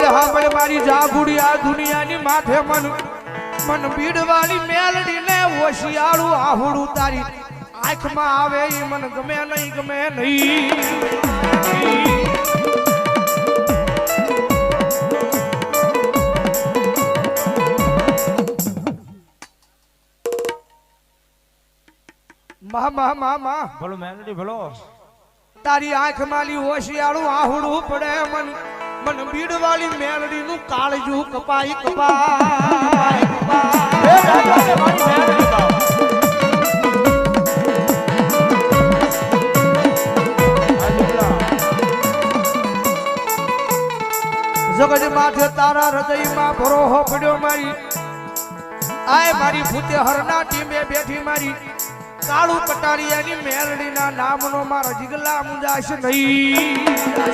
હાંભળ મારી જાગુડી આ દુનિયાની માથે મન બીડવાળી મેલડી ને ઓશિયાળું આહુડું તારી આંખમાં આવે ઈ મન ગમે નહીં મા ભલો મેલડી ભલો તારી આંખ માલી ઓશિયાળું આહુડું પડે મન બીડવાળી મેલડી નું કાળજું કપાઈ જગત માથે તારા હૃદયમાં ભરોહો પડ્યો મારી આય મારી ભૂતે હરના ટીમે બેઠી મારી કાળુ પટારિયાની મેલડીના નામનો મારા જીગલા મુંજાશ નહીં